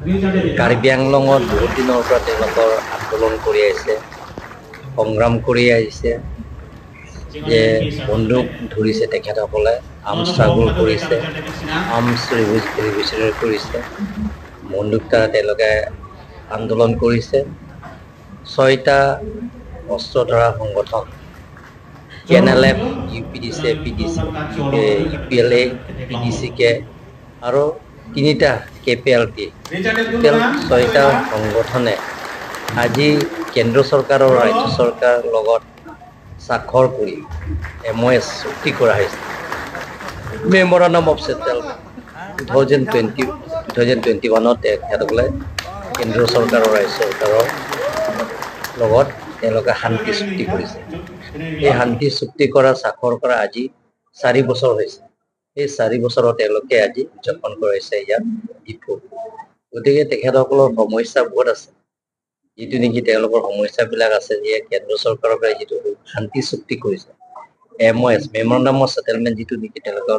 কাৰ্বি আংলঙত বহুত দিনৰ পৰা তেওঁলোকৰ আন্দোলন কৰি আহিছে, সংগ্ৰাম কৰি আহিছে যে বন্দুক ধৰিছে তেখেতসকলে, আৰ্মছ ষ্ট্ৰাগল কৰিছে, আৰ্মছ ৰিভলিউচন কৰিছে, বন্দুক দ্বাৰা তেওঁলোকে আন্দোলন কৰিছে। 6টা অস্ত্ৰ ধৰা সংগঠন KNLF, UPDC, PDC, UPLA, PDCK আৰু 3টা KPLT, টোটেল 6টা সংগঠনে আজি কেন্দ্ৰ চৰকাৰ আৰু ৰাজ্য চৰকাৰৰ লগত স্বাক্ষৰ কৰি MOS চুক্তি কৰা হৈছে। মেমৰেণ্ডাম অফ ছেটেলমেণ্ট 2021 তেখেতসকলে কেন্দ্ৰ চৰকাৰ আৰু ৰাজ্য চৰকাৰৰ লগত তেওঁলোকে শান্তি চুক্তি কৰিছে। এই শান্তি চুক্তি কৰা স্বাক্ষৰ কৰা আজি 4 বছৰ হৈছে। এই 4 বছৰত তেওঁলোকে আজি উদযাপন কৰিছে ইয়াত ডিপু। গতিকে তেখেতসকলৰ সমস্যা বহুত আছে, যিটো নেকি তেওঁলোকৰ সমস্যাবিলাক আছে যে কেন্দ্ৰ চৰকাৰৰ পৰা যিটো শান্তি চুক্তি কৰিছে, MOS মেমৰেণ্ডাম অফ ছেটেলমেণ্ট যিটো নেকি তেওঁলোকৰ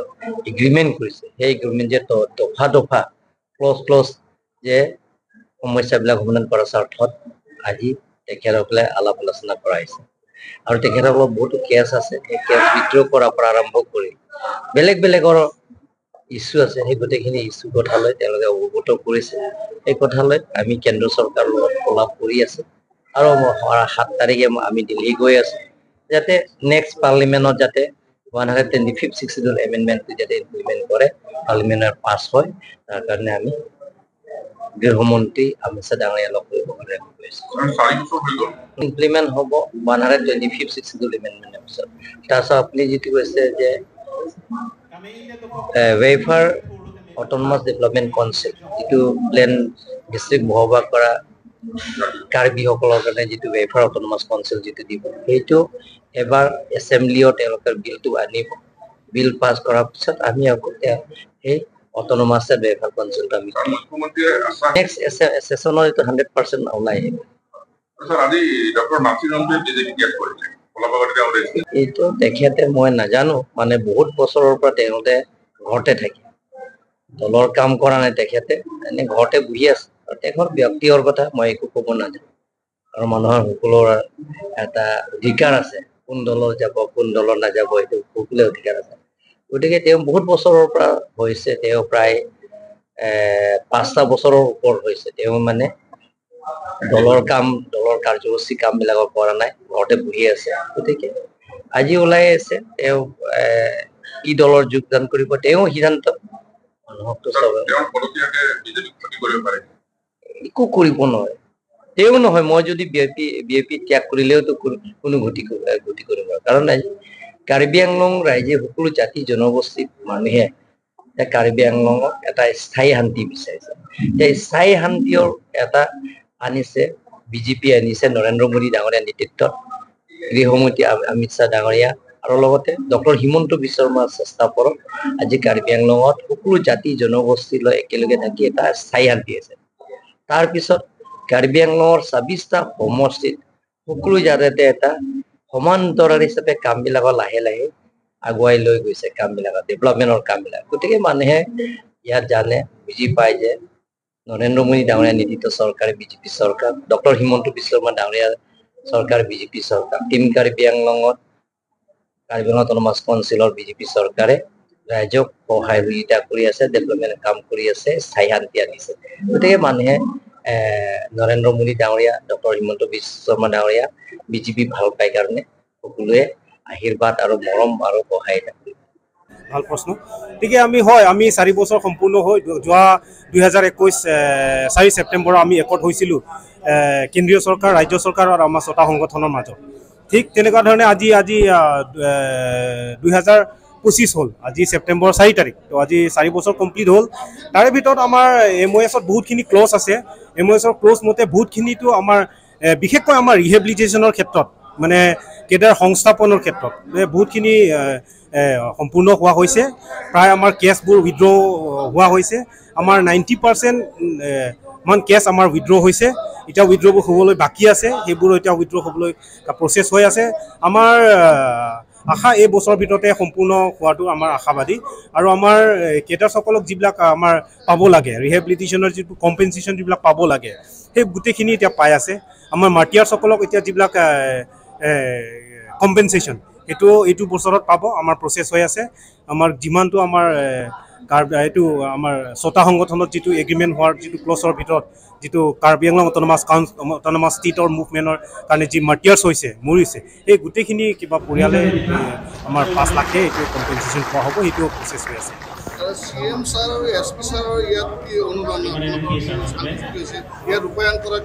এগ্ৰিমেণ্ট কৰিছে, সেই এগ্ৰিমেণ্ট যে দফা ক্লজ যে সমস্যাবিলাক সমাধান কৰাৰ স্বাৰ্থত আজি তেখেতসকলে আলাপ আলোচনা কৰা হৈছে। আৰু তেখেতসকলৰ বহুতো কেছ আছে, সেই কেছ বিদ্ৰোহ কৰাৰ পৰা আৰম্ভ কৰি বেলেগৰ ইছ্যু আছে, সেই গোটেইখিনি ইছ্যু কথালৈ তেওঁলোকে অৱগত কৰিছে। এই কথালৈ আমি কেন্দ্ৰ চৰকাৰৰ লগত ফ'ল' কৰি আছো আৰু 7 তাৰিখে আমি দিল্লী গৈ আছো, যাতে নেক্সট পাৰ্লিমেণ্টত যাতে 125th শিডিউল এমেণ্ডমেণ্টটো যাতে ইমপ্লিমেণ্ট কৰে, পাৰ্লিমেণ্টৰ পাছ হয়, তাৰ কাৰণে আমি গৃহমন্ত্ৰী অমিত শ্বাহ ডাঙৰীয়া লগ কৰিব কাৰণে ইমপ্লিমেণ্ট হ'ব 125th শিডিউল এমেণ্ডমেণ্টৰ পিছত। তাৰপিছত আপুনি যিটো কৈছে যে ৱেফাৰ অট'নমাছ ডেভেলপমেণ্ট কাউন্সিল, যিটো প্লেন ডিষ্ট্ৰিক্ট বহবাস কৰা কাৰ্বিসকলৰ কাৰণে যিটো ৱেফাৰ অট'নমাছ কাউন্সিল যিটো দিব, সেইটো এবাৰ এছেম্বলিও তেওঁলোকৰ বিলটো আনিব। বিল পাছ কৰাৰ পিছত আমি আকৌ সেই অট'নমাছ ৱেফাৰ কাউন্সিলটো আমি নেক্সট ছেছনৰ এইটো 100% ওলাই আহিব। এইটো তেখেতে মই নাজানো, মানে বহুত বছৰৰ পৰা তেওঁলোকে ঘৰতে থাকে, দলৰ কাম কৰা নাই, তেখেতে এনে ঘৰতে বহি আছে। তেখেতৰ ব্যক্তিগত কথা মই একো ক'ব নাজানো, আৰু মানুহৰ সকলোৰে এটা অধিকাৰ আছে, কোন দলৰ যাব কোন দলৰ নাযাব, এইটো সকলোৰে অধিকাৰ আছে। গতিকে তেওঁ বহুত বছৰৰ পৰা হৈছে, তেওঁ প্ৰায় 5টা বছৰৰ ওপৰত হৈছে তেওঁ মানে দলৰ কাৰ্যসূচী কামবিলাকৰ কৰা নাই, ঘৰতে বহি আছে। গতিকে আজি ওলাই আছে তেওঁ কি দলৰ যোগদান কৰিব, তেওঁ সিদ্ধান্ত মানুহকতো একো কৰিব নোৱাৰে। তেওঁ নহয়, মই যদি বিএপি ত্যাগ কৰিলেওতো কোনো গতি কৰিব, কাৰণ কাৰ্বি আংলং ৰাইজে সকলো জাতি জনগোষ্ঠীৰ মানুহে কাৰ্বি আংলঙত এটা স্থায়ী শান্তি বিচাৰিছে। এই স্থায়ী শান্তিৰ এটা আনিছে বিজেপি, আনিছে নৰেন্দ্ৰ মোদী ডাঙৰীয়া নেতৃত্বত, গৃহমন্ত্ৰী অমিত শ্বাহ ডাঙৰীয়া, আৰু লগতে ডক্টৰ হিমন্ত বিশ্ব শৰ্মাৰ চেষ্টা কৰক আজি কাৰ্বি আংলঙত সকলো জাতি জনগোষ্ঠী লৈ একেলগে থাকি এটা স্থায়ী শান্তি আছে। তাৰপিছত কাৰ্বি আংলঙৰ 26টা সমষ্টিত সকলো জাতিতে এটা সমান্তৰাল হিচাপে কামবিলাকৰ লাহে লাহে আগুৱাই লৈ গৈছে, কামবিলাকৰ ডেভেলপমেণ্টৰ কামবিলাক। গতিকে মানুহে ইয়াত জানে, বুজি পায় যে নৰেন্দ্ৰ মোদী ডাঙৰীয়া নেতৃত্ব চৰকাৰে বিজেপি চৰকাৰ, ডক্টৰ হিমন্ত বিশ্ব শৰ্মা ডাঙৰীয়া চৰকাৰ বিজেপি চৰকাৰ, টিম কাৰ্বি আংলঙত কাৰ্বি আংলং অট'নমাছ কাউন্সিলৰ বিজেপি চৰকাৰে ৰাইজক সহায় সুবিধা কৰি আছে, ডেভেলপমেণ্ট কাম কৰি আছে, স্থায়ী শান্তি আনিছে। গতিকে মানুহে নৰেন্দ্ৰ মোদী ডাঙৰীয়া, ডক্টৰ হিমন্ত বিশ্ব শৰ্মা ডাঙৰীয়া, বিজেপি ভাল পায় কাৰণে সকলোৱে আশীৰ্বাদ আৰু মৰম আৰু সহায় থাকে। ভাল প্ৰশ্ন। গতিকে আমি 4 বছৰ সম্পূৰ্ণ হৈ যোৱা 2021 4 ছেপ্টেম্বৰ আমি একত হৈছিলোঁ কেন্দ্ৰীয় চৰকাৰ, ৰাজ্য চৰকাৰ আৰু আমাৰ 6টা সংগঠনৰ মাজত। ঠিক তেনেকুৱা ধৰণে আজি 2025 হ'ল, আজি ছেপ্টেম্বৰ 4 তাৰিখ, তো আজি 4 বছৰ কমপ্লিট হ'ল। তাৰে ভিতৰত আমাৰ MOSত বহুতখিনি ক্লজ আছে। MOSৰ ক্লজ মতে বহুতখিনিতো আমাৰ বিশেষকৈ আমাৰ ৰিহেবিলিটেশ্যনৰ ক্ষেত্ৰত, মানে কেডাৰ সংস্থাপনৰ ক্ষেত্ৰত বহুতখিনি সম্পূৰ্ণ হোৱা হৈছে। প্ৰায় আমাৰ কেছবোৰ উইথড্ৰ হোৱা হৈছে। আমাৰ 90% মান কেছ আমাৰ উইথড্ৰ হৈছে। এতিয়া উইথড্ৰবোৰ হ'বলৈ বাকী আছে, সেইবোৰ এতিয়া উইথড্ৰ হ'বলৈ প্ৰচেছ হৈ আছে। আমাৰ আশা এই বছৰৰ ভিতৰতে সম্পূৰ্ণ হোৱাটো আমাৰ আশাবাদী আৰু আমাৰ কেডাৰসকলক যিবিলাক আমাৰ পাব লাগে ৰিহেবিলিটেশ্যনৰ যিটো কম্পেনচেশ্যন যিবিলাক পাব লাগে সেই গোটেইখিনি এতিয়া পাই আছে আমাৰ মাৰ্টিয়াৰ্ছসকলক এতিয়া যিবিলাক কম্পেনচেশ্যন এইটো বছৰত পাব আমাৰ প্ৰচেছ হৈ আছে আমাৰ যিমানটো আমাৰ এইটো আমাৰ 6টা সংগঠনত যিটো এগ্ৰিমেণ্ট হোৱাৰ যিটো ক্লজৰ ভিতৰত যিটো কাৰ্বি আংলং অট'নমাছ ষ্টেটৰ মুভমেণ্টৰ কাৰণে যি মাৰ্টিয়াৰ্ছ হৈছে মৰিছে এই গোটেইখিনি কিবা পৰিয়ালে আমাৰ 5 লাখে এইটো কম্পেনচেশ্যন পোৱা হ'ব সেইটো প্ৰচেছ হৈ আছে CM ছাৰ আৰু SP ছাৰৰ ইয়াত কি অনুদান ইয়াত ৰূপায়ণ কৰাৰ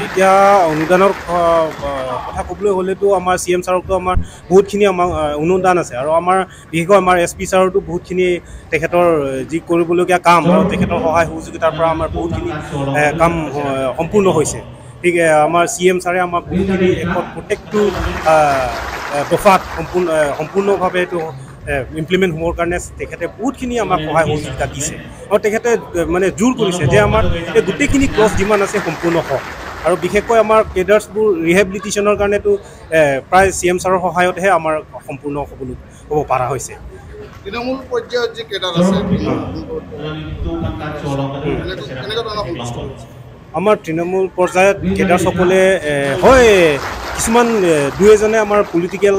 এতিয়া অনুদানৰ কথা ক'বলৈ হ'লেতো আমাৰ CM ছাৰকতো আমাৰ বহুতখিনি আমাৰ অনুদান আছে আৰু আমাৰ বিশেষকৈ আমাৰ SP ছাৰতো বহুতখিনি তেখেতৰ যি কৰিবলগীয়া কাম আৰু তেখেতৰ সহায় সহযোগিতাৰ পৰা আমাৰ বহুতখিনি কাম সম্পূৰ্ণ হৈছে ঠিক আমাৰ CM ছাৰে আমাক বহুতখিনি প্ৰত্যেকটো দফাত সম্পূৰ্ণভাৱে এইটো ইমপ্লিমেণ্ট হ'বৰ কাৰণে তেখেতে বহুতখিনি আমাক সহায় সহযোগিতা দিছে আৰু তেখেতে মানে জোৰ কৰিছে যে আমাৰ এই গোটেইখিনি ক্লজ যিমান আছে সম্পূৰ্ণ হওক আৰু বিশেষকৈ আমাৰ কেডাৰ্ছবোৰ ৰিহেবিলিটেশ্যনৰ কাৰণেতো প্ৰায় CM ছাৰৰ সহায়তহে আমাৰ সম্পূৰ্ণ হ'ব পৰা হৈছে তৃণমূল পৰ্যায়ত যি কেডাৰ আছে আমাৰ তৃণমূল পৰ্যায়ত কেডাৰ্ছসকলে হয় কিছুমান দুই এজনে আমাৰ পলিটিকেল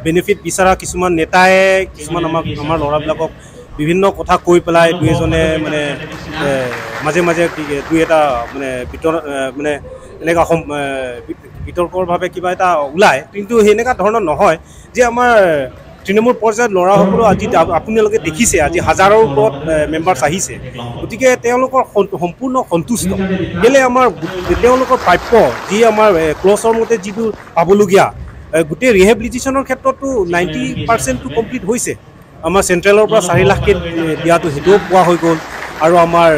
বেনিফিট বিচৰা কিছুমান নেতাই কিছুমান আমাৰ ল'ৰাবিলাকক বিভিন্ন কথা কৈ পেলাই দুই এজনে মানে মাজে মাজে দুই এটা মানে মানে এনেকুৱা বিতৰ্কৰভাৱে কিবা এটা ওলায় কিন্তু সেনেকুৱা ধৰণৰ নহয় যে আমাৰ তৃণমূল পৰ্যায়ত ল'ৰাসকলো আজি আপোনালোকে দেখিছে আজি হাজাৰৰ ওপৰত মেম্বাৰ্ছ আহিছে গতিকে তেওঁলোকৰ সম্পূৰ্ণ সন্তুষ্ট কেলৈ আমাৰ তেওঁলোকৰ প্ৰাপ্য যি আমাৰ ক্লজৰ মতে যিটো পাবলগীয়া গোটেই ৰিহেবিলিটেশ্যনৰ ক্ষেত্ৰতো 90%টো কমপ্লিট হৈছে আমাৰ চেণ্ট্ৰেলৰ পৰা 4 লাখকৈ দিয়াটো সেইটোও পোৱা হৈ গ'ল আৰু আমাৰ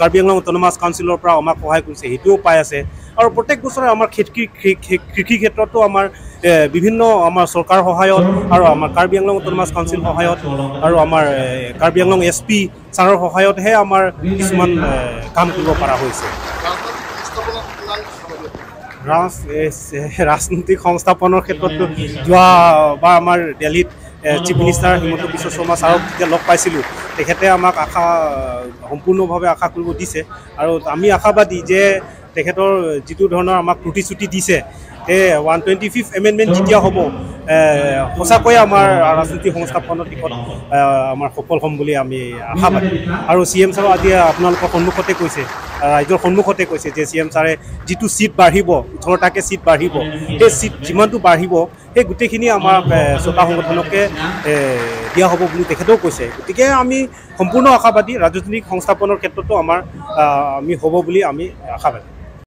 কাৰ্বি আংলং অট'নমাছ কাউন্সিলৰ পৰা আমাক সহায় কৰিছে সেইটোও পাই আছে আৰু প্ৰত্যেক বছৰে আমাৰ কৃষি ক্ষেত্ৰতো আমাৰ বিভিন্ন আমাৰ চৰকাৰৰ সহায়ত আৰু আমাৰ কাৰ্বি আংলং অট'নমাছ কাউন্সিল সহায়ত আৰু আমাৰ কাৰ্বি আংলং SP ছাৰৰ সহায়তহে আমাৰ কিছুমান কাম কৰিব পৰা হৈছে ৰাজনৈতিক সংস্থাপনৰ ক্ষেত্ৰতো যোৱাবাৰ আমাৰ দিল্লীত চিফ মিনিষ্টাৰ হিমন্ত বিশ্ব শৰ্মা ছাৰক যেতিয়া লগ পাইছিলোঁ তেখেতে আমাক সম্পূৰ্ণভাৱে আশা কৰিব দিছে আৰু আমি আশাবাদী যে তেখেতৰ যিটো ধৰণৰ আমাক প্ৰতিশ্ৰুতি দিছে এই 125th এমেণ্ডমেণ্ট যেতিয়া হ'ব সঁচাকৈয়ে আমাৰ ৰাজনৈতিক সংস্থাপনৰ দিশত আমাৰ সফল হ'ম বুলি আমি আশাবাদী আৰু CM ছাৰো আজি আপোনালোকৰ সন্মুখতে কৈছে ৰাইজৰ সন্মুখতে কৈছে যে CM ছাৰে যিটো ছিট বাঢ়িব 18টাকৈ ছিট বাঢ়িব সেই ছিট যিমানটো বাঢ়িব সেই গোটেইখিনি আমাক 6টা সংগঠনকে দিয়া হ'ব বুলি তেখেতেও কৈছে গতিকে আমি সম্পূৰ্ণ আশাবাদী ৰাজনৈতিক সংস্থাপনৰ ক্ষেত্ৰতো আমি হ'ব বুলি আমি আশাবাদী